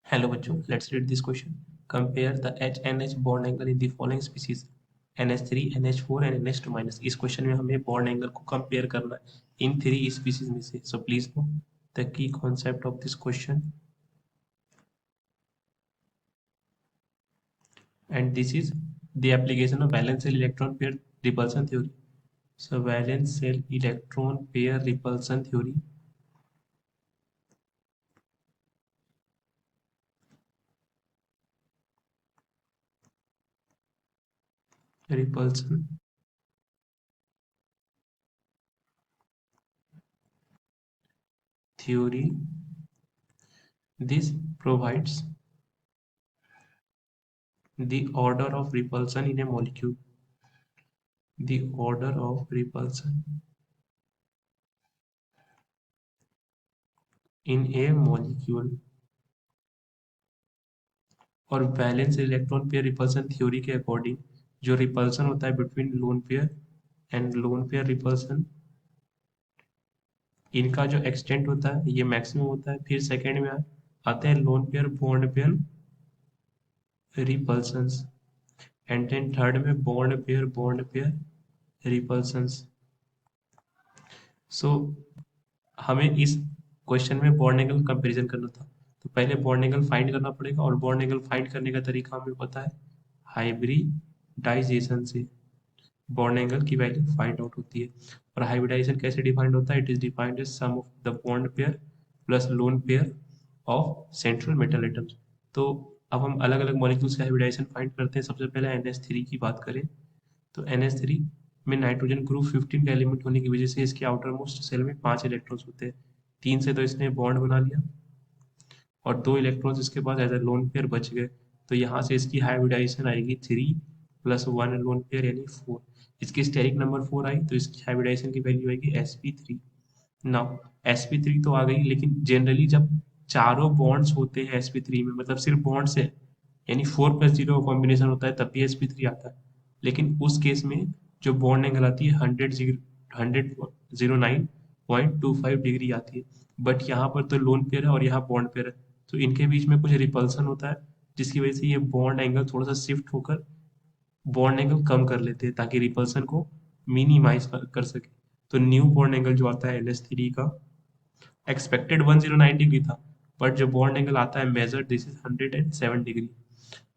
Hello बच्चों, let's read this question. Compare the H N H bond angle in the following species NH3, NH4 and NH2 minus. इस question में हमें bond angle को compare करना है in three species में से. So please know the key concept of this question and this is the application of valence shell electron pair repulsion theory. So valence shell electron pair repulsion theory repulsion theory. This provides the order of repulsion in a molecule. The order of repulsion in a molecule. और valence electron pair repulsion theory के according जो repulsion होता है between lone pair and lone pair repulsion, इनका जो extent होता है ये मैक्सिमम होता है. फिर सेकेंड में आते हैं lone pair bond pair repulsions, and then third में बॉन्ड पेयर रिपल्सन्स. सो हमें इस क्वेश्चन में बॉन्ड एंगल कंपैरिजन करना था. तो पहले बॉन्ड एंगल फाइंड करना पड़ेगा, और बॉन्ड एंगल फाइंड करने का तरीका हमें पता है, हाइब्रिडाइजेशन से बॉन्ड एंगल की वैल्यू फाइंड आउट होती है. और हाइब्रिडाइजेशन कैसे डिफाइंड होता है? It is defined as sum of the bond pair plus lone pair of central metal atoms. तो अब हम अलग अलग मॉलिक्यूल्स का हाइब्रिडाइजेशन फाइंड करते हैं. सबसे पहले NH3 की बात करें तो NH3 में नाइट्रोजन ग्रुप 15 का एलिमेंट होने की वजह से इसके आउटर मोस्ट सेल में 5 इलेक्ट्रॉन्स होते हैं. 3 से तो इसने बॉन्ड बना लिया और 2 इलेक्ट्रॉन्स इसके पास एज ए लोन पेयर बच गए. तो यहाँ से इसकी हाइब्रिडाइजेशन आएगी 3 प्लस 1 लोन पेयर यानी 4. इसकी स्टेरिक नंबर 4 आई तो इसकी हाइब्रिडाइजेशन की वैल्यू आएगी sp3. नाउ sp3 तो आ गई, लेकिन जनरली जब चारों बॉन्ड्स होते हैं sp3 में, मतलब सिर्फ बॉन्ड से यानी 4+0 कॉम्बिनेशन होता है तब भी sp3 आता है. लेकिन उस केस में जो बॉन्ड एंगल आती है 109.25 डिग्री आती है. बट यहाँ पर तो लोन पेयर है और यहाँ बॉन्ड पेयर है, तो इनके बीच में कुछ रिपल्सन होता है जिसकी वजह से ये बॉन्ड एंगल थोड़ा सा शिफ्ट होकर बॉन्ड एंगल कम कर लेते हैं ताकि रिपल्सन को मिनिमाइज कर सके. तो न्यू बॉन्ड एंगल जो आता है NH3 का, एक्सपेक्टेड 109 डिग्री था, बट जो बॉन्ड एंगल आता है मेजर, दिस इज 107 डिग्री.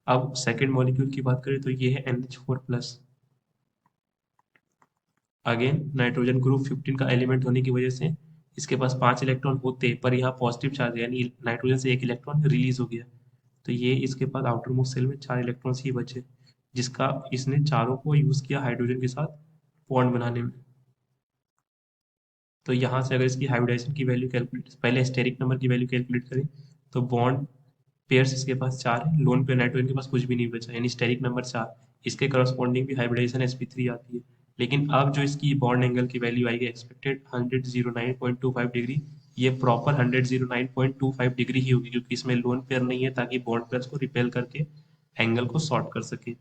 अब सेकेंड मॉलिक्यूल की बात करें तो ये है NH4+. अगेन नाइट्रोजन ग्रुप 15 का एलिमेंट होने की वजह से इसके पास 5 इलेक्ट्रॉन होते, पर यहाँ पॉजिटिव चार्ज है यानी नाइट्रोजन से एक इलेक्ट्रॉन रिलीज हो गया. तो ये इसके पास आउटर मोस्ट सेल में 4 इलेक्ट्रॉन्स ही बचे, जिसका इसने चारों को यूज किया हाइड्रोजन के साथ बॉन्ड बनाने में. तो यहाँ से अगर इसकी हाइब्रिडाइजेशन की वैल्यू कैलकुलेट, पहले स्टेरिक नंबर की वैल्यू कैलकुलेट करें तो बॉन्ड पेयर्स इसके पास 4 है, लोन पेयर नाइट्रोजन के पास कुछ भी नहीं बचा यानी स्टेरिक नंबर 4. इसके करस्पॉन्डिंग भी हाइब्रिडाइजेशन sp3 आती है. लेकिन अब जो इसकी बॉन्ड एंगल की वैल्यू आएगी एक्सपेक्टेड 109.25 डिग्री, ये प्रॉपर 109.25 डिग्री ही होगी क्योंकि इसमें लोन पेयर नहीं है ताकि बॉन्ड पेयर्स को रिपेल करके एंगल को शॉर्ट कर सके.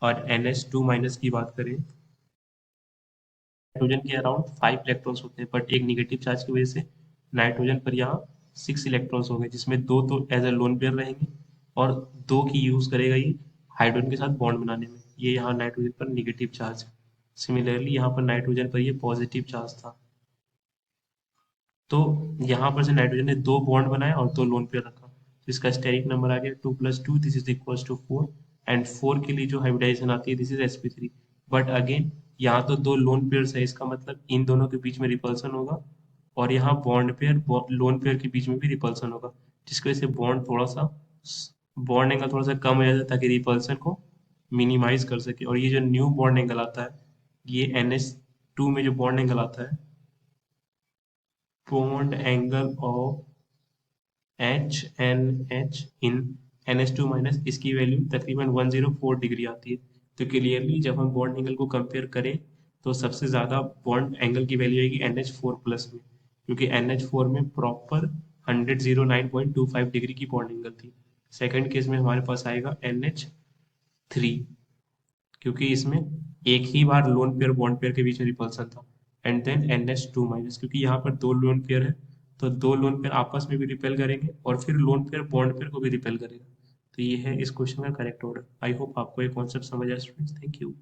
और NH2 माइनस की बात करें, नाइट्रोजन के अराउंड 5 इलेक्ट्रॉन्स होते हैं, बट एक निगेटिव चार्ज की वजह से नाइट्रोजन पर यहाँ 6 इलेक्ट्रॉन्स हो गए, जिसमें 2 तो एज ए लोन पेयर रहेंगे और 2 की यूज करेगा ये हाइड्रोजन के साथ बॉन्ड बनाने में. ये यहाँ नाइट्रोजन पर निगेटिव चार्ज है. सिमिलरली यहाँ पर नाइट्रोजन पर ये पॉजिटिव चार्ज था. तो यहाँ पर से नाइट्रोजन ने 2 बॉन्ड बनाए और 2 लोन पेयर रखा, तो इसका स्टेरिक नंबर आ गया 2+2, this is equal to 4. And 4 के लिए जो हाइब्रिडाइजेशन आती है this is sp3. But again यहाँ तो 2 लोन पेयर है, इसका मतलब इन दोनों के बीच में रिपल्सन होगा, और यहाँ बॉन्ड पेयर लोन पेयर के बीच में भी रिपल्सन होगा, जिसकी वजह से बॉन्ड एंगल थोड़ा सा कम हो जाता है ताकि रिपल्सन को मिनिमाइज कर सके. और ये जो न्यू बॉन्ड एंगल आता है, ये NH2 में जो बॉन्ड एंगल आता है, bond angle of HNH in NH2 minus, इसकी वैल्यू तकरीबन 104 डिग्री आती है. तो क्लियरली जब हम बॉन्ड एंगल को कंपेयर करें तो सबसे ज़्यादा बॉन्ड एंगल की वैल्यू आएगी NH4+ में, क्योंकि NH4 में प्रॉपर 109.25 डिग्री की बॉन्ड एंगल थी. सेकेंड केस में हमारे पास आएगा NH3, क्योंकि इसमें एक ही बार लोन पेयर बॉन्ड पेयर के बीच में रिपल्सन था. एंड देन NH2 माइनस, क्योंकि यहाँ पर 2 लोन पेयर है तो दो लोन पेयर आपस में भी रिपेल करेंगे और फिर लोन पेयर बॉन्ड पेयर को भी रिपेल करेगा। तो ये है इस क्वेश्चन का करेक्ट ऑर्डर। आई होप आपको ये कॉन्सेप्ट समझ आया स्टूडेंट्स। Thank you.